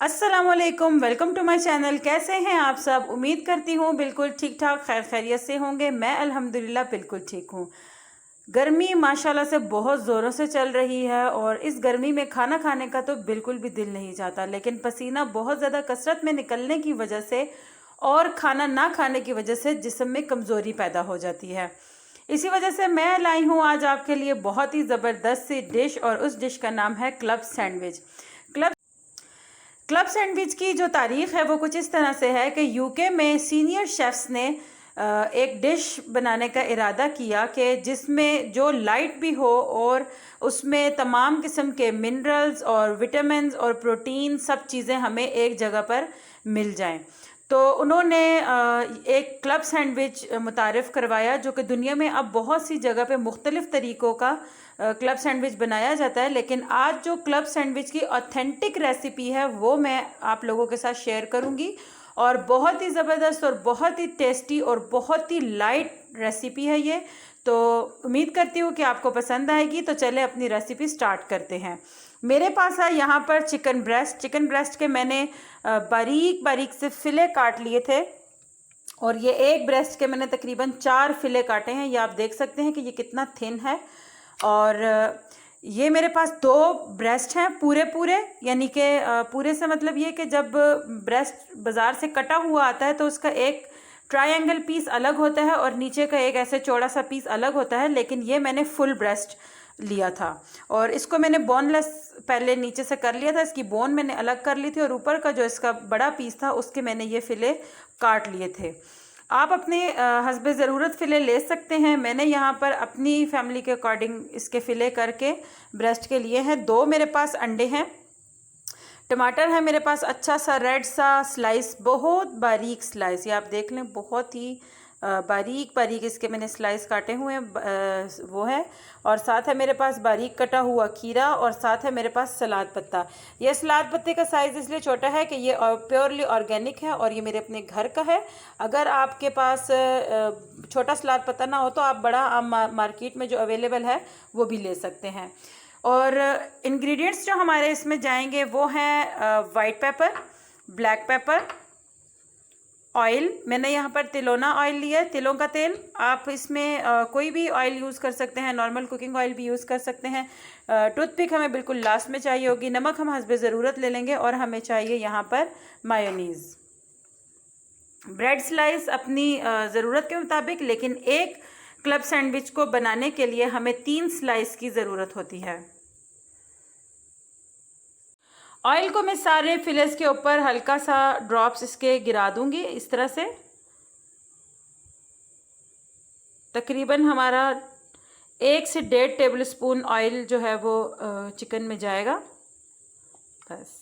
अस्सलामुअलैकुम, welcome to my channel. कैसे हैं आप सब? उम्मीद करती हूँ बिल्कुल ठीक ठाक खैर खैरियत से होंगे। मैं अल्हम्दुलिल्लाह बिल्कुल ठीक हूँ। गर्मी माशाल्लाह से बहुत ज़ोरों से चल रही है और इस गर्मी में खाना खाने का तो बिल्कुल भी दिल नहीं चाहता, लेकिन पसीना बहुत ज़्यादा कसरत में निकलने की वजह से और खाना ना खाने की वजह से जिस्म में कमज़ोरी पैदा हो जाती है। इसी वजह से मैं लाई हूँ आज आपके लिए बहुत ही ज़बरदस्त सी डिश, और उस डिश का नाम है club sandwich. Club club sandwich की जो तारीख़ है वो कुछ इस तरह से है कि यूके में सीनियर शेफ्स ने एक डिश बनाने का इरादा किया कि जिसमें जो लाइट भी हो और उसमें तमाम किस्म के मिनरल्स और विटामिन्स और प्रोटीन सब चीज़ें हमें एक जगह पर मिल जाएं। तो उन्होंने एक क्लब सैंडविच मुतारिफ़ करवाया, जो कि दुनिया में अब बहुत सी जगह पे मुख्तलिफ़ तरीक़ों का क्लब सैंडविच बनाया जाता है, लेकिन आज जो क्लब सैंडविच की ऑथेंटिक रेसिपी है वो मैं आप लोगों के साथ शेयर करूंगी। और बहुत ही ज़बरदस्त और बहुत ही टेस्टी और बहुत ही लाइट रेसिपी है ये। तो उम्मीद करती हूँ कि आपको पसंद आएगी। तो चले अपनी रेसिपी स्टार्ट करते हैं। मेरे पास है यहाँ पर चिकन ब्रेस्ट के मैंने बारीक बारीक से फिले काट लिए थे, और ये एक ब्रेस्ट के मैंने तकरीबन 4 फिले काटे हैं। ये आप देख सकते हैं कि ये कितना थिन है। और ये मेरे पास 2 ब्रेस्ट हैं पूरे, यानी कि पूरे से मतलब ये कि जब ब्रेस्ट बाज़ार से कटा हुआ आता है तो उसका एक ट्रायंगल पीस अलग होता है और नीचे का एक ऐसे चौड़ा सा पीस अलग होता है, लेकिन ये मैंने फुल ब्रेस्ट लिया था। और इसको मैंने बोनलेस पहले नीचे से कर लिया था, इसकी बोन मैंने अलग कर ली थी, और ऊपर का जो इसका बड़ा पीस था उसके मैंने ये फ़िले काट लिए थे। आप अपने हस्बे ज़रूरत फ़िले ले सकते हैं। मैंने यहाँ पर अपनी फैमिली के अकॉर्डिंग इसके फ़िले करके ब्रेस्ट के लिए हैं। 2 मेरे पास अंडे हैं, टमाटर है मेरे पास अच्छा सा रेड सा स्लाइस, बहुत बारीक स्लाइस, ये आप देख लें, बहुत ही बारीक बारीक इसके मैंने स्लाइस काटे हुए हैं वो है। और साथ है मेरे पास बारीक कटा हुआ खीरा, और साथ है मेरे पास सलाद पत्ता। ये सलाद पत्ते का साइज़ इसलिए छोटा है कि ये प्योरली ऑर्गेनिक है और ये मेरे अपने घर का है। अगर आपके पास छोटा सलाद पत्ता ना हो तो आप बड़ा आम मार्केट में जो अवेलेबल है वो भी ले सकते हैं। और इंग्रेडिएंट्स जो हमारे इसमें जाएंगे वो हैं white paper, black pepper, oil. मैंने यहाँ पर तिलोना ऑयल लिया है, तिलों का तेल। आप इसमें कोई भी ऑयल यूज़ कर सकते हैं, नॉर्मल कुकिंग ऑयल भी यूज़ कर सकते हैं। टूथपिक हमें बिल्कुल लास्ट में चाहिए होगी। नमक हम हस्बे ज़रूरत ले लेंगे, और हमें चाहिए यहाँ पर मायोनीज़। ब्रेड स्लाइस अपनी ज़रूरत के मुताबिक, लेकिन एक क्लब सैंडविच को बनाने के लिए हमें 3 स्लाइस की ज़रूरत होती है। ऑयल को मैं सारे फिलेस के ऊपर हल्का सा ड्रॉप्स इसके गिरा दूंगी इस तरह से। तकरीबन हमारा 1 से 1.5 टेबल स्पून ऑयल जो है वो चिकन में जाएगा बस।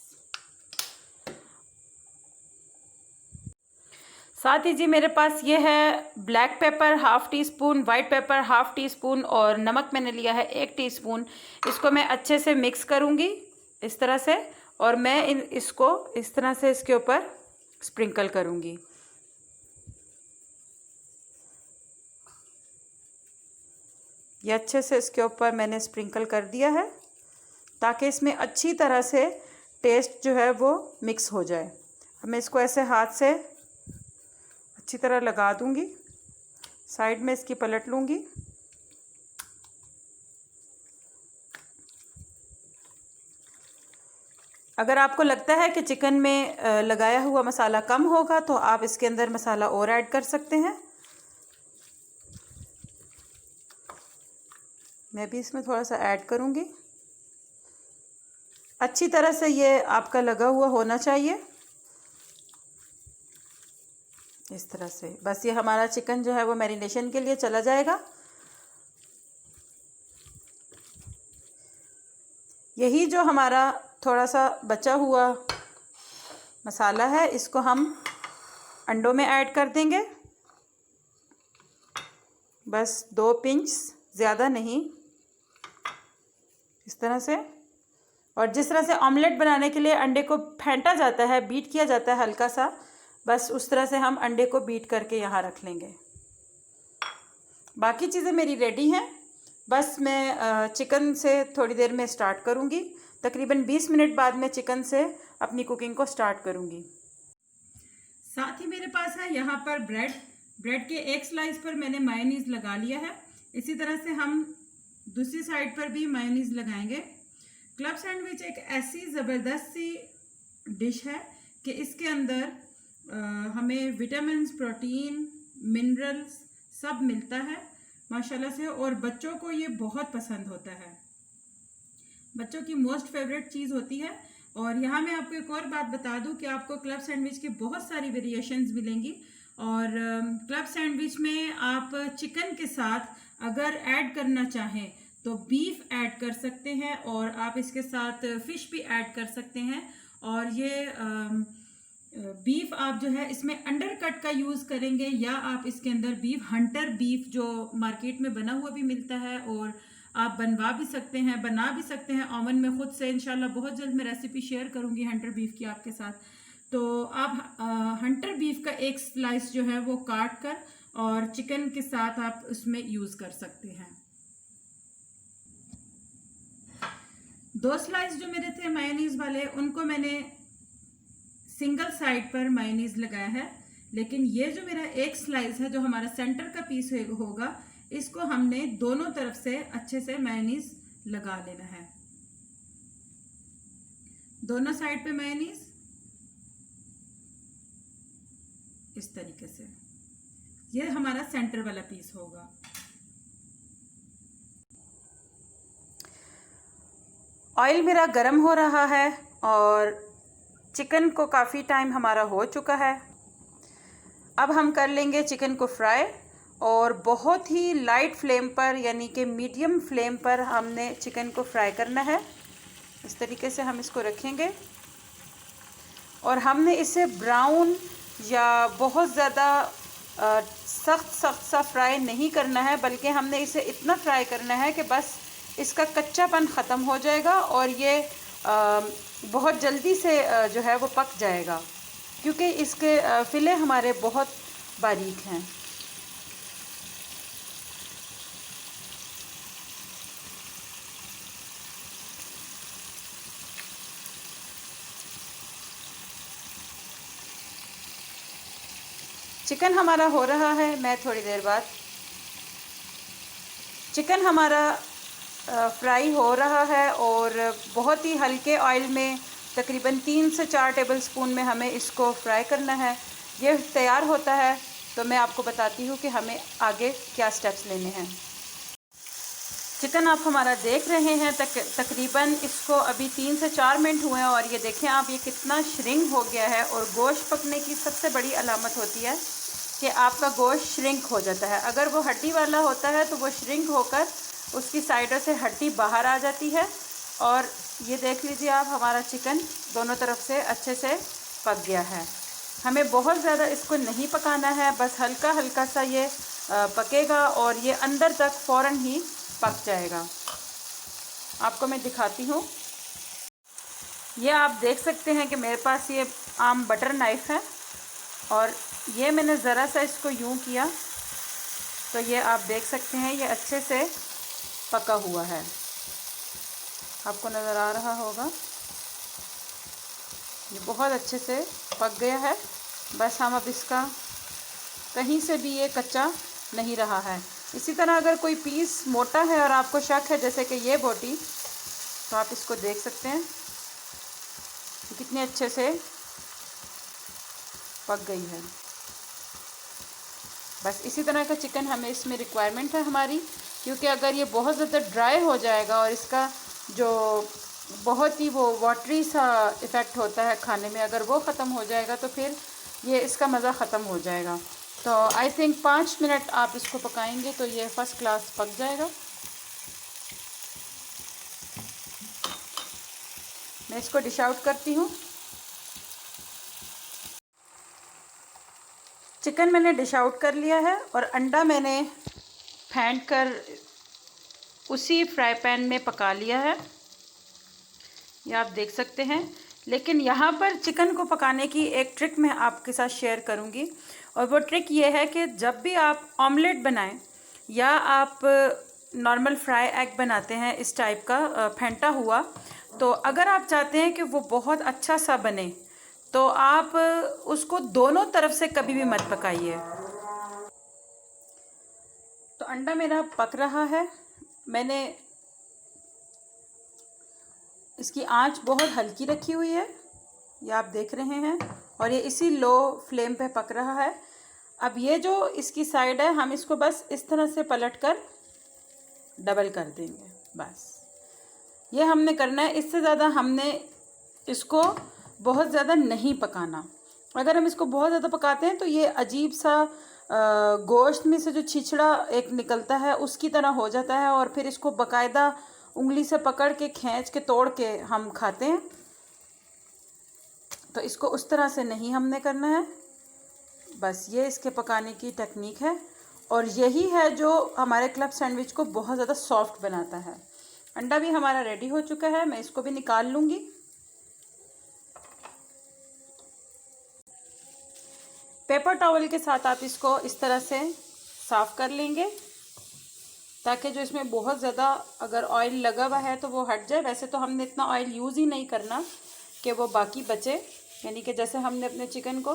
साथ ही जी मेरे पास ये है black pepper ½ tea spoon, white paper ½ tea spoon, और नमक मैंने लिया है 1 टीस्पून। इसको मैं अच्छे से मिक्स करूँगी इस तरह से, और मैं इसको इस तरह से इसके ऊपर स्प्रिंकल करूँगी। ये अच्छे से इसके ऊपर मैंने स्प्रिंकल कर दिया है ताकि इसमें अच्छी तरह से टेस्ट जो है वो मिक्स हो जाए। अब मैं इसको ऐसे हाथ से अच्छी तरह लगा दूंगी, साइड में इसकी पलट लूँगी। अगर आपको लगता है कि चिकन में लगाया हुआ मसाला कम होगा तो आप इसके अंदर मसाला और ऐड कर सकते हैं। मैं भी इसमें थोड़ा सा ऐड करूँगी। अच्छी तरह से ये आपका लगा हुआ होना चाहिए इस तरह से। बस ये हमारा चिकन जो है वो मैरिनेशन के लिए चला जाएगा। यही जो हमारा थोड़ा सा बचा हुआ मसाला है इसको हम अंडों में ऐड कर देंगे, बस 2 पिंच, ज़्यादा नहीं, इस तरह से। और जिस तरह से ऑमलेट बनाने के लिए अंडे को फेंटा जाता है, बीट किया जाता है हल्का सा, बस उस तरह से हम अंडे को बीट करके यहाँ रख लेंगे। बाकी चीज़ें मेरी रेडी हैं, बस मैं चिकन से थोड़ी देर में स्टार्ट करूँगी। तकरीबन 20 मिनट बाद मैं चिकन से अपनी कुकिंग को स्टार्ट करूँगी। साथ ही मेरे पास है यहाँ पर ब्रेड के एक स्लाइस पर मैंने मायोनीज लगा लिया है। इसी तरह से हम दूसरी साइड पर भी मायोनीज लगाएंगे। क्लब सैंडविच एक ऐसी ज़बरदस्त सी डिश है कि इसके अंदर हमें विटामिन्स, प्रोटीन, मिनरल्स सब मिलता है माशाल्लाह से, और बच्चों को ये बहुत पसंद होता है, बच्चों की मोस्ट फेवरेट चीज़ होती है। और यहाँ मैं आपको एक और बात बता दूँ कि आपको क्लब सैंडविच की बहुत सारी वेरिएशंस मिलेंगी, और क्लब सैंडविच में आप चिकन के साथ अगर ऐड करना चाहें तो बीफ ऐड कर सकते हैं, और आप इसके साथ फिश भी ऐड कर सकते हैं। और ये बीफ आप जो है इसमें अंडर कट का यूज़ करेंगे, या आप इसके अंदर बीफ हंटर बीफ जो मार्केट में बना हुआ भी मिलता है, और आप बनवा भी सकते हैं, बना भी सकते हैं ओवन में खुद से। इंशाल्लाह बहुत जल्द मैं रेसिपी शेयर करूंगी हंटर बीफ की आपके साथ। तो आप हंटर बीफ का एक स्लाइस जो है वो काट कर और चिकन के साथ आप उसमें यूज़ कर सकते हैं। 2 स्लाइस जो मेरे थे मायोनीज वाले, उनको मैंने सिंगल साइड पर मायोनीज लगाया है, लेकिन ये जो मेरा एक स्लाइस है जो हमारा सेंटर का पीस होगा, इसको हमने दोनों तरफ से अच्छे से मायोनीज लगा लेना है। दोनों साइड पे मायोनीज इस तरीके से, ये हमारा सेंटर वाला पीस होगा। ऑयल मेरा गर्म हो रहा है और चिकन को काफ़ी टाइम हमारा हो चुका है। अब हम कर लेंगे चिकन को फ्राई, और बहुत ही लाइट फ्लेम पर यानी कि मीडियम फ्लेम पर हमने चिकन को फ्राई करना है। इस तरीके से हम इसको रखेंगे, और हमने इसे ब्राउन या बहुत ज़्यादा सख्त सा फ्राई नहीं करना है, बल्कि हमने इसे इतना फ्राई करना है कि बस इसका कच्चापन ख़त्म हो जाएगा और ये बहुत जल्दी से जो है वो पक जाएगा, क्योंकि इसके फिले हमारे बहुत बारीक हैं। चिकन हमारा हो रहा है, मैं थोड़ी देर बाद चिकन हमारा फ्राई हो रहा है, और बहुत ही हल्के ऑयल में तकरीबन 3 से 4 टेबलस्पून में हमें इसको फ्राई करना है। ये तैयार होता है तो मैं आपको बताती हूँ कि हमें आगे क्या स्टेप्स लेने हैं। चिकन आप हमारा देख रहे हैं, तकरीबन इसको अभी 3 से 4 मिनट हुए हैं, और ये देखें आप, ये कितना श्रिंक हो गया है। और गोश्त पकने की सबसे बड़ी अलामत होती है कि आपका गोश्त श्रिंक हो जाता है। अगर वो हड्डी वाला होता है तो वो श्रिंक होकर उसकी साइडों से हड्डी बाहर आ जाती है। और ये देख लीजिए आप, हमारा चिकन दोनों तरफ से अच्छे से पक गया है। हमें बहुत ज़्यादा इसको नहीं पकाना है, बस हल्का हल्का सा ये पकेगा और ये अंदर तक फ़ौरन ही पक जाएगा। आपको मैं दिखाती हूँ। ये आप देख सकते हैं कि मेरे पास ये आम बटर नाइफ़ है, और ये मैंने ज़रा सा इसको यूँ किया तो ये आप देख सकते हैं ये अच्छे से पका हुआ है। आपको नज़र आ रहा होगा, ये बहुत अच्छे से पक गया है। बस हम अब इसका कहीं से भी ये कच्चा नहीं रहा है। इसी तरह अगर कोई पीस मोटा है और आपको शक है, जैसे कि ये बोटी, तो आप इसको देख सकते हैं कितने अच्छे से पक गई है। बस इसी तरह का चिकन हमें इसमें रिक्वायरमेंट है हमारी, क्योंकि अगर ये बहुत ज़्यादा ड्राई हो जाएगा और इसका जो बहुत ही वो वाटरी सा इफ़ेक्ट होता है खाने में, अगर वो ख़त्म हो जाएगा तो फिर ये इसका मज़ा ख़त्म हो जाएगा। तो आई थिंक 5 मिनट आप इसको पकाएंगे तो ये फ़र्स्ट क्लास पक जाएगा। मैं इसको डिश आउट करती हूँ। चिकन मैंने डिश आउट कर लिया है, और अंडा मैंने फेंट कर उसी फ्राई पैन में पका लिया है, ये आप देख सकते हैं। लेकिन यहाँ पर चिकन को पकाने की एक ट्रिक मैं आपके साथ शेयर करूँगी, और वो ट्रिक ये है कि जब भी आप ऑमलेट बनाएं या आप नॉर्मल फ्राई एग बनाते हैं इस टाइप का फेंटा हुआ, तो अगर आप चाहते हैं कि वो बहुत अच्छा सा बने तो आप उसको दोनों तरफ से कभी भी मत पकाइए। तो अंडा मेरा पक रहा है। मैंने इसकी आंच बहुत हल्की रखी हुई है, ये आप देख रहे हैं, और ये इसी लो फ्लेम पे पक रहा है। अब ये जो इसकी साइड है, हम इसको बस इस तरह से पलट कर डबल कर देंगे। बस ये हमने करना है, इससे ज़्यादा हमने इसको बहुत ज़्यादा नहीं पकाना। अगर हम इसको बहुत ज़्यादा पकाते हैं तो ये अजीब सा गोश्त में से जो छिछड़ा एक निकलता है उसकी तरह हो जाता है, और फिर इसको बाकायदा उंगली से पकड़ के खींच के तोड़ के हम खाते हैं। तो इसको उस तरह से नहीं हमने करना है। बस ये इसके पकाने की टेक्निक है, और यही है जो हमारे क्लब सैंडविच को बहुत ज़्यादा सॉफ्ट बनाता है। अंडा भी हमारा रेडी हो चुका है, मैं इसको भी निकाल लूँगी। पेपर टॉवल के साथ आप इसको इस तरह से साफ़ कर लेंगे ताकि जो इसमें बहुत ज़्यादा अगर ऑयल लगा हुआ है तो वो हट जाए। वैसे तो हमने इतना ऑयल यूज़ ही नहीं करना कि वो बाकी बचे, यानी कि जैसे हमने अपने चिकन को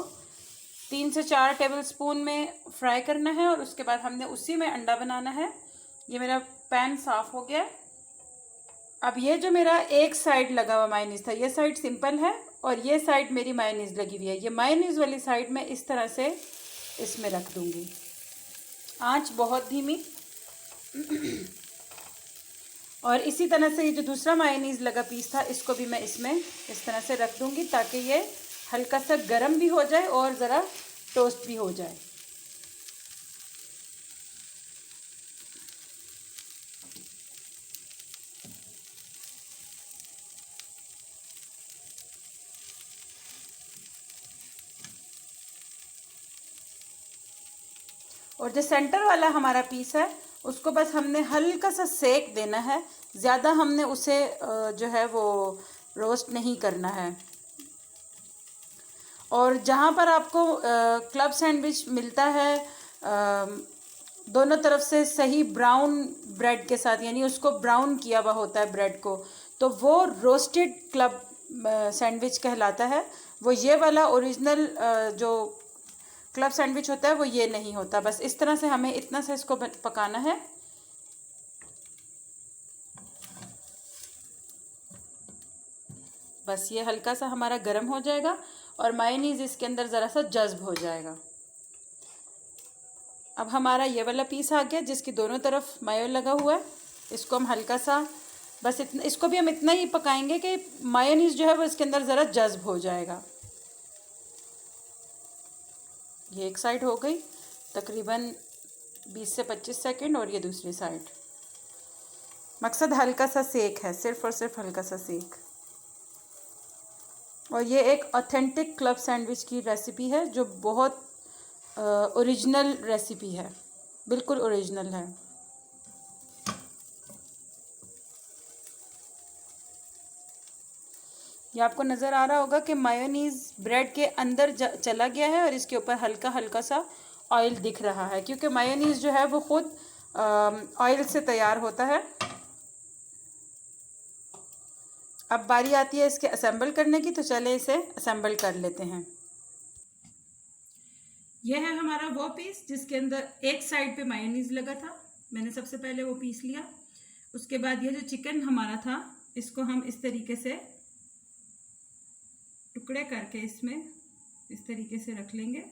3 से 4 टेबलस्पून में फ्राई करना है और उसके बाद हमने उसी में अंडा बनाना है। ये मेरा पैन साफ़ हो गया। अब ये जो मेरा एक साइड लगा हुआ मायोनीज़ था, ये साइड सिंपल है और ये साइड मेरी मायोनीज़ लगी हुई है। ये मायोनीज़ वाली साइड में इस तरह से इसमें रख दूँगी, आंच बहुत धीमी। और इसी तरह से ये जो दूसरा मायोनीज़ लगा पीस था, इसको भी मैं इसमें इस तरह से रख दूँगी ताकि ये हल्का सा गर्म भी हो जाए और ज़रा टोस्ट भी हो जाए। और जो सेंटर वाला हमारा पीस है उसको बस हमने हल्का सा सेक देना है, ज़्यादा हमने उसे जो है वो रोस्ट नहीं करना है। और जहाँ पर आपको क्लब सैंडविच मिलता है दोनों तरफ से सही ब्राउन ब्रेड के साथ, यानी उसको ब्राउन किया हुआ होता है ब्रेड को, तो वो रोस्टेड क्लब सैंडविच कहलाता है। वो ये वाला ओरिजिनल जो क्लब सैंडविच होता है वो ये नहीं होता। बस इस तरह से हमें इतना से इसको पकाना है। बस ये हल्का सा हमारा गर्म हो जाएगा और मायोनीज़ इसके अंदर ज़रा सा जज्ब हो जाएगा। अब हमारा ये वाला पीस आ गया जिसकी दोनों तरफ मायो लगा हुआ है। इसको हम हल्का सा बस इतना, इसको भी हम इतना ही पकाएंगे कि मायोनीज़ जो है वो इसके अंदर ज़रा जज्ब हो जाएगा। ये एक साइड हो गई तकरीबन 20 से 25 सेकंड, और ये दूसरी साइड। मकसद हल्का सा सेक है, सिर्फ और सिर्फ हल्का सा सेक। और ये एक ऑथेंटिक क्लब सैंडविच की रेसिपी है जो बहुत ओरिजिनल रेसिपी है, बिल्कुल ओरिजिनल है। ये आपको नज़र आ रहा होगा कि मायोनीज़ ब्रेड के अंदर चला गया है और इसके ऊपर हल्का हल्का सा ऑयल दिख रहा है, क्योंकि मायोनीज़ जो है वो ख़ुद ऑयल से तैयार होता है। अब बारी आती है इसके असेंबल करने की, तो चले इसे असेंबल कर लेते हैं। यह है हमारा वो पीस जिसके अंदर एक साइड पे मायोनीज़ लगा था। मैंने सबसे पहले वो पीस लिया। उसके बाद ये जो चिकन हमारा था इसको हम इस तरीके से टुकड़े करके इसमें इस तरीके से रख लेंगे।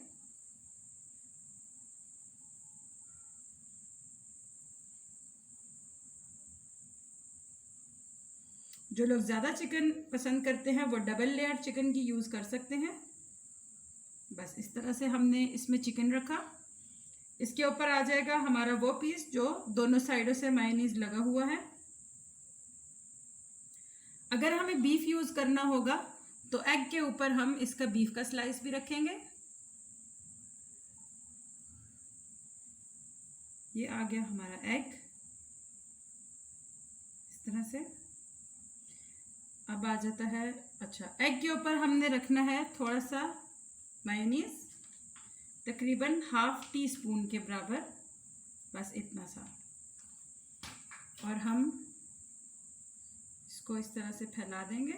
जो लोग ज़्यादा चिकन पसंद करते हैं वो डबल लेयर चिकन की यूज़ कर सकते हैं। बस इस तरह से हमने इसमें चिकन रखा। इसके ऊपर आ जाएगा हमारा वो पीस जो दोनों साइडों से मायोनीज़ लगा हुआ है। अगर हमें बीफ यूज़ करना होगा तो एग के ऊपर हम इसका बीफ का स्लाइस भी रखेंगे। ये आ गया हमारा एग इस तरह से। अब आ जाता है, अच्छा, एग के ऊपर हमने रखना है थोड़ा सा मायोनीज़, तकरीबन ½ टीस्पून के बराबर, बस इतना सा। और हम इसको इस तरह से फैला देंगे।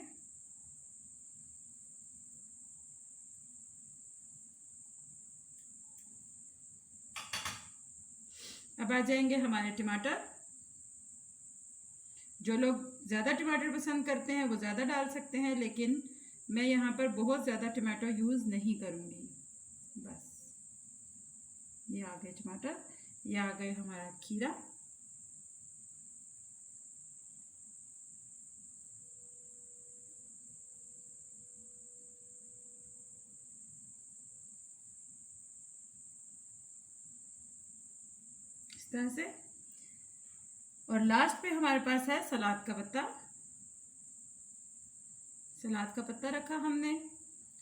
अब आ जाएंगे हमारे टमाटर। जो लोग ज़्यादा टमाटर पसंद करते हैं वो ज़्यादा डाल सकते हैं, लेकिन मैं यहाँ पर बहुत ज़्यादा टमाटो यूज़ नहीं करूँगी। बस ये आ गए टमाटर, ये आ गए हमारा खीरा। इस तरह से। और लास्ट पे हमारे पास है सलाद का पत्ता। सलाद का पत्ता रखा हमने।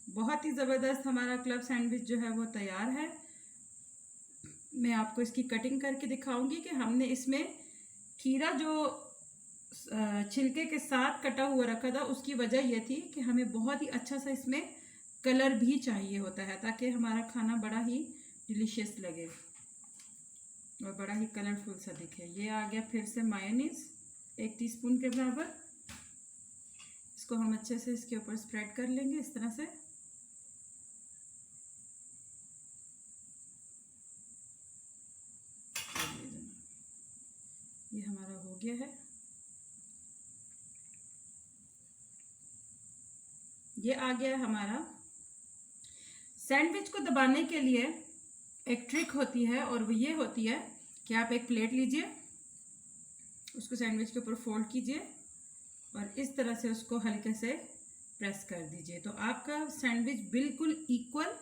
बहुत ही ज़बरदस्त हमारा क्लब सैंडविच जो है वो तैयार है। मैं आपको इसकी कटिंग करके दिखाऊंगी कि हमने इसमें खीरा जो छिलके के साथ कटा हुआ रखा था, उसकी वजह यह थी कि हमें बहुत ही अच्छा सा इसमें कलर भी चाहिए होता है, ताकि हमारा खाना बड़ा ही डिलीशियस लगे और बड़ा ही कलरफुल सा दिखे। ये आ गया फिर से मायोनीज 1 टीस्पून के बराबर। इसको हम अच्छे से इसके ऊपर स्प्रेड कर लेंगे इस तरह से। ये हमारा हो गया है। ये आ गया हमारा। सैंडविच को दबाने के लिए एक ट्रिक होती है, और वो ये होती है कि आप एक प्लेट लीजिए, उसको सैंडविच के ऊपर फोल्ड कीजिए और इस तरह से उसको हल्के से प्रेस कर दीजिए, तो आपका सैंडविच बिल्कुल इक्वल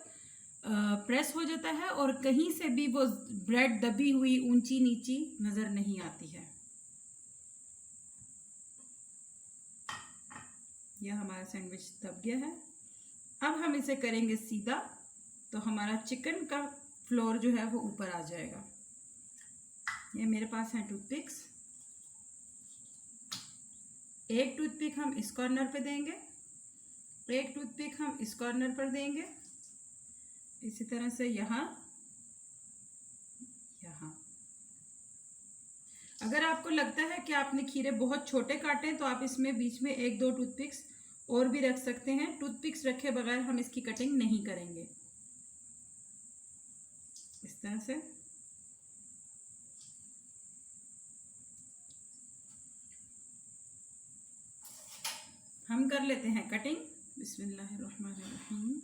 प्रेस हो जाता है और कहीं से भी वो ब्रेड दबी हुई ऊंची नीची नज़र नहीं आती है। यह हमारा सैंडविच दब गया है। अब हम इसे करेंगे सीधा, तो हमारा चिकन का फ्लोर जो है वो ऊपर आ जाएगा। ये मेरे पास है टूथपिक्स। एक टूथपिक हम इस कॉर्नर पे देंगे, एक टूथपिक हम इस कॉर्नर पर देंगे, इसी तरह से यहाँ यहाँ। अगर आपको लगता है कि आपने खीरे बहुत छोटे काटे तो आप इसमें बीच में 1-2 टूथपिक्स और भी रख सकते हैं। टूथपिक्स रखे बगैर हम इसकी कटिंग नहीं करेंगे। इस तरह से हम कर लेते हैं कटिंग। बिस्मिल्लाहिर्रहमानिर्रहीम।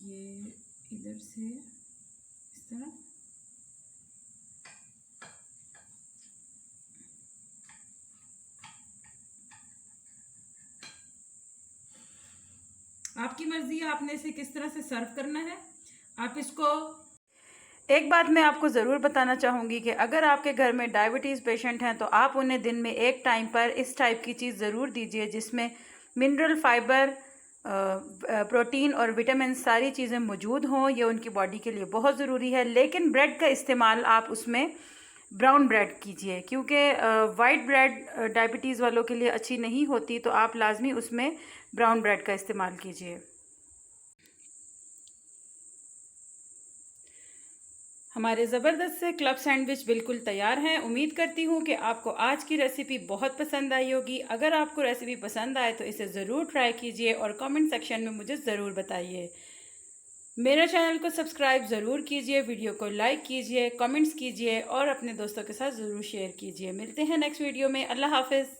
ये इधर से इस तरह। आपकी मर्जी है आपने इसे किस तरह से सर्व करना है। आप इसको, एक बात मैं आपको ज़रूर बताना चाहूँगी कि अगर आपके घर में डायबिटीज़ पेशेंट हैं तो आप उन्हें दिन में एक टाइम पर इस टाइप की चीज़ ज़रूर दीजिए, जिसमें मिनरल, फाइबर, प्रोटीन और विटामिन सारी चीज़ें मौजूद हों। ये उनकी बॉडी के लिए बहुत ज़रूरी है। लेकिन ब्रेड का इस्तेमाल आप उसमें ब्राउन ब्रेड कीजिए, क्योंकि वाइट ब्रेड डायबिटीज़ वालों के लिए अच्छी नहीं होती, तो आप लाजमी उसमें ब्राउन ब्रेड का इस्तेमाल कीजिए। हमारे ज़बरदस्त से क्लब सैंडविच बिल्कुल तैयार हैं। उम्मीद करती हूँ कि आपको आज की रेसिपी बहुत पसंद आई होगी। अगर आपको रेसिपी पसंद आए तो इसे ज़रूर ट्राई कीजिए और कमेंट सेक्शन में मुझे ज़रूर बताइए। मेरे चैनल को सब्सक्राइब ज़रूर कीजिए, वीडियो को लाइक कीजिए, कमेंट्स कीजिए और अपने दोस्तों के साथ ज़रूर शेयर कीजिए। मिलते हैं नेक्स्ट वीडियो में। अल्लाह हाफ़िज़।